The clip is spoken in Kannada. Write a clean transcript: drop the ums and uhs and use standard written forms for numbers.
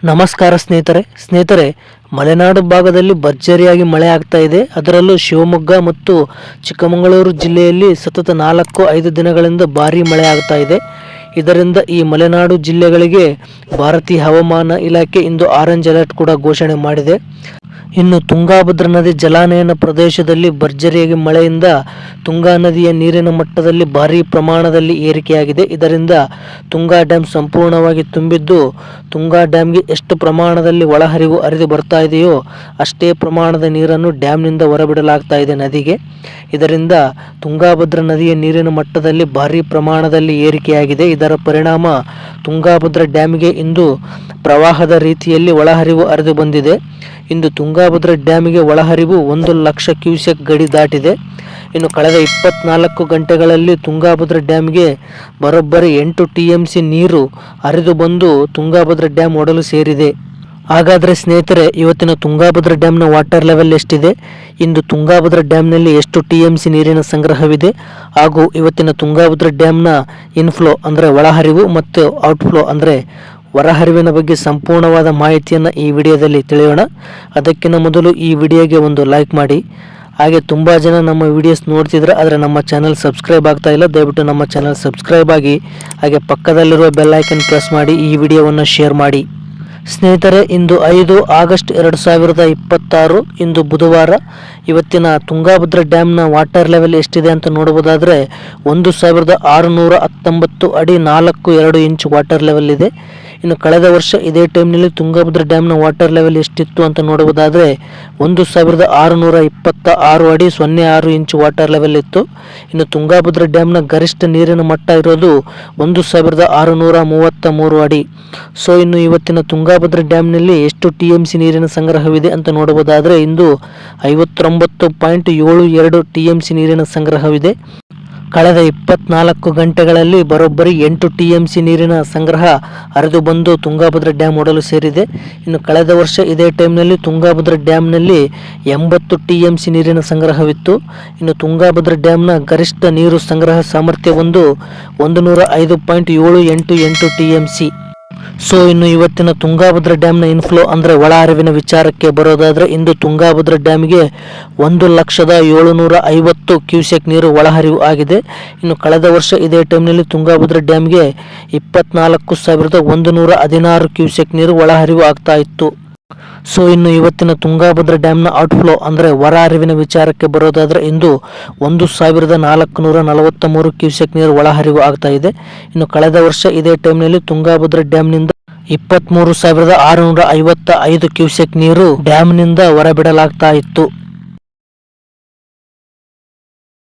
ನಮಸ್ಕಾರ ಸ್ನೇಹಿತರೆ ಮಲೆನಾಡು ಭಾಗದಲ್ಲಿ ಭರ್ಜರಿಯಾಗಿ ಮಳೆ ಆಗ್ತಾ ಇದೆ. ಅದರಲ್ಲೂ ಶಿವಮೊಗ್ಗ ಮತ್ತು ಚಿಕ್ಕಮಗಳೂರು ಜಿಲ್ಲೆಯಲ್ಲಿ ಸತತ 4-5 ದಿನಗಳಿಂದ ಭಾರೀ ಮಳೆ ಆಗ್ತಾ ಇದೆ. ಇದರಿಂದ ಈ ಮಲೆನಾಡು ಜಿಲ್ಲೆಗಳಿಗೆ ಭಾರತೀಯ ಹವಾಮಾನ ಇಲಾಖೆ ಇಂದು ಆರೆಂಜ್ ಅಲರ್ಟ್ ಕೂಡ ಘೋಷಣೆ ಮಾಡಿದೆ. ಇನ್ನು ತುಂಗಾಭದ್ರಾ ನದಿ ಜಲಾನಯನ ಪ್ರದೇಶದಲ್ಲಿ ಭರ್ಜರಿಯಾಗಿ ಮಳೆಯಿಂದ ತುಂಗಾ ನದಿಯ ನೀರಿನ ಮಟ್ಟದಲ್ಲಿ ಭಾರೀ ಪ್ರಮಾಣದಲ್ಲಿ ಏರಿಕೆಯಾಗಿದೆ. ಇದರಿಂದ ತುಂಗಾ ಡ್ಯಾಂ ಸಂಪೂರ್ಣವಾಗಿ ತುಂಬಿದ್ದು, ತುಂಗಾ ಡ್ಯಾಂಗೆ ಎಷ್ಟು ಪ್ರಮಾಣದಲ್ಲಿ ಒಳಹರಿವು ಹರಿದು ಬರ್ತಾ ಇದೆಯೋ ಅಷ್ಟೇ ಪ್ರಮಾಣದ ನೀರನ್ನು ಡ್ಯಾಂನಿಂದ ಹೊರಬಿಡಲಾಗ್ತಾ ಇದೆ ನದಿಗೆ. ಇದರಿಂದ ತುಂಗಾಭದ್ರಾ ನದಿಯ ನೀರಿನ ಮಟ್ಟದಲ್ಲಿ ಭಾರೀ ಪ್ರಮಾಣದಲ್ಲಿ ಏರಿಕೆಯಾಗಿದೆ. ಇದರ ಪರಿಣಾಮ ತುಂಗಾಭದ್ರಾ ಡ್ಯಾಮಿಗೆ ಇಂದು ಪ್ರವಾಹದ ರೀತಿಯಲ್ಲಿ ಒಳಹರಿವು ಹರಿದು ಬಂದಿದೆ. ಇಂದು ತುಂಗಾಭದ್ರಾ ಡ್ಯಾಮಿಗೆ ಒಳಹರಿವು 1 ಲಕ್ಷ ಕ್ಯೂಸೆಕ್ ಗಡಿ ದಾಟಿದೆ. ಇನ್ನು ಕಳೆದ 24 ಗಂಟೆಗಳಲ್ಲಿ ತುಂಗಾಭದ್ರಾ ಡ್ಯಾಮಿಗೆ ಬರೋಬ್ಬರಿ 8 TMC ನೀರು ಹರಿದು ಬಂದು ತುಂಗಾಭದ್ರಾ ಡ್ಯಾಮ್ ಒಡಲು ಸೇರಿದೆ. ಹಾಗಾದರೆ ಸ್ನೇಹಿತರೆ, ಇವತ್ತಿನ ತುಂಗಾಭದ್ರಾ ಡ್ಯಾಮ್ನ ವಾಟರ್ ಲೆವೆಲ್ ಎಷ್ಟಿದೆ, ಇಂದು ತುಂಗಾಭದ್ರಾ ಡ್ಯಾಮ್ನಲ್ಲಿ ಎಷ್ಟು TMC ನೀರಿನ ಸಂಗ್ರಹವಿದೆ ಹಾಗೂ ಇವತ್ತಿನ ತುಂಗಾಭದ್ರಾ ಡ್ಯಾಮ್ನ ಇನ್ಫ್ಲೋ ಅಂದರೆ ಒಳಹರಿವು ಮತ್ತು ಔಟ್ಫ್ಲೋ ಅಂದರೆ ಹೊರಹರಿವಿನ ಬಗ್ಗೆ ಸಂಪೂರ್ಣವಾದ ಮಾಹಿತಿಯನ್ನು ಈ ವಿಡಿಯೋದಲ್ಲಿ ತಿಳಿಯೋಣ. ಅದಕ್ಕಿಂತ ಮೊದಲು ಈ ವಿಡಿಯೋಗೆ ಒಂದು ಲೈಕ್ ಮಾಡಿ. ಹಾಗೆ ತುಂಬ ಜನ ನಮ್ಮ ವಿಡಿಯೋಸ್ ನೋಡ್ತಿದ್ರೆ ಆದರೆ ನಮ್ಮ ಚಾನಲ್ ಸಬ್ಸ್ಕ್ರೈಬ್ ಆಗ್ತಾ ಇಲ್ಲ. ದಯವಿಟ್ಟು ನಮ್ಮ ಚಾನಲ್ ಸಬ್ಸ್ಕ್ರೈಬ್ ಆಗಿ, ಹಾಗೆ ಪಕ್ಕದಲ್ಲಿರುವ ಬೆಲ್ ಐಕನ್ ಪ್ರೆಸ್ ಮಾಡಿ ಈ ವಿಡಿಯೋವನ್ನು ಶೇರ್ ಮಾಡಿ. ಸ್ನೇಹಿತರೆ, ಇಂದು 5 ಆಗಸ್ಟ್ 2026 ಇಂದು ಬುಧವಾರ. ಇವತ್ತಿನ ತುಂಗಾಭದ್ರಾ ಡ್ಯಾಮ್ನ ವಾಟರ್ ಲೆವೆಲ್ ಎಷ್ಟಿದೆ ಅಂತ ನೋಡಬಹುದಾದರೆ 1619 ಅಡಿ 4.2 ಇಂಚ್ ವಾಟರ್ ಲೆವೆಲ್ ಇದೆ. ಇನ್ನು ಕಳೆದ ವರ್ಷ ಇದೇ ಟೈಮ್ನಲ್ಲಿ ತುಂಗಾಭದ್ರಾ ಡ್ಯಾಮ್ನ ವಾಟರ್ ಲೆವೆಲ್ ಎಷ್ಟಿತ್ತು ಅಂತ ನೋಡಬಹುದಾದರೆ 1626 ಅಡಿ 0.6 ಇಂಚ್ ವಾಟರ್ ಲೆವೆಲ್ ಇತ್ತು. ಇನ್ನು ತುಂಗಾಭದ್ರಾ ಡ್ಯಾಮ್ನ ಗರಿಷ್ಠ ನೀರಿನ ಮಟ್ಟ ಇರೋದು 1633 ಅಡಿ. ಸೊ ಇನ್ನು ಇವತ್ತಿನ ತುಂಗಾಭದ್ರಾ ಡ್ಯಾಮ್ನಲ್ಲಿ ಎಷ್ಟು TMC ನೀರಿನ ಸಂಗ್ರಹವಿದೆ ಅಂತ ನೋಡಬಹುದಾದರೆ ಇಂದು 59.72 TMC ನೀರಿನ ಸಂಗ್ರಹವಿದೆ. ಕಳೆದ 24 ಗಂಟೆಗಳಲ್ಲಿ ಬರೋಬ್ಬರಿ 8 TMC ನೀರಿನ ಸಂಗ್ರಹ ಹರಿದು ಬಂದು ತುಂಗಾಭದ್ರಾ ಡ್ಯಾಮ್ ಒಡಲು ಸೇರಿದೆ. ಇನ್ನು ಕಳೆದ ವರ್ಷ ಇದೇ ಟೈಮ್ನಲ್ಲಿ ತುಂಗಾಭದ್ರಾ ಡ್ಯಾಮ್ನಲ್ಲಿ 80 TMC ನೀರಿನ ಸಂಗ್ರಹವಿತ್ತು. ಇನ್ನು ತುಂಗಾಭದ್ರಾ ಡ್ಯಾಮ್ನ ಗರಿಷ್ಠ ನೀರು ಸಂಗ್ರಹ ಸಾಮರ್ಥ್ಯ 105.788 TMC. ಸೊ ಇನ್ನು ಇವತ್ತಿನ ತುಂಗಾಭದ್ರಾ ಡ್ಯಾಮ್ನ ಇನ್ಫ್ಲೋ ಅಂದರೆ ಒಳಹರಿವಿನ ವಿಚಾರಕ್ಕೆ ಬರೋದಾದರೆ ಇಂದು ತುಂಗಾಭದ್ರಾ ಡ್ಯಾಮಿಗೆ 1,750,000 ಕ್ಯೂಸೆಕ್ ನೀರು ಒಳಹರಿವು ಆಗಿದೆ. ಇನ್ನು ಕಳೆದ ವರ್ಷ ಇದೇ ಟೈಮ್ನಲ್ಲಿ ತುಂಗಾಭದ್ರಾ ಡ್ಯಾಮ್ಗೆ 24,116 ಕ್ಯೂಸೆಕ್ ನೀರು ಒಳಹರಿವು ಆಗ್ತಾ ಇತ್ತು. ಸೊ ಇನ್ನು ಇವತ್ತಿನ ತುಂಗಾಭದ್ರಾ ಡ್ಯಾಮ್ನ ಔಟ್ಫ್ಲೋ ಅಂದರೆ ಹೊರಹರಿವಿನ ವಿಚಾರಕ್ಕೆ ಬರೋದಾದರೆ ಇಂದು 1,443 ಕ್ಯೂಸೆಕ್ ನೀರು ಒಳಹರಿವು ಆಗ್ತಾ ಇದೆ. ಇನ್ನು ಕಳೆದ ವರ್ಷ ಇದೇ ಟೈಮ್ನಲ್ಲಿ ತುಂಗಾಭದ್ರಾ ಡ್ಯಾಮ್ನಿಂದ 23,655 ಕ್ಯೂಸೆಕ್ ನೀರು ಡ್ಯಾಮ್ನಿಂದ ಹೊರಬಿಡಲಾಗ್ತಾ ಇತ್ತು.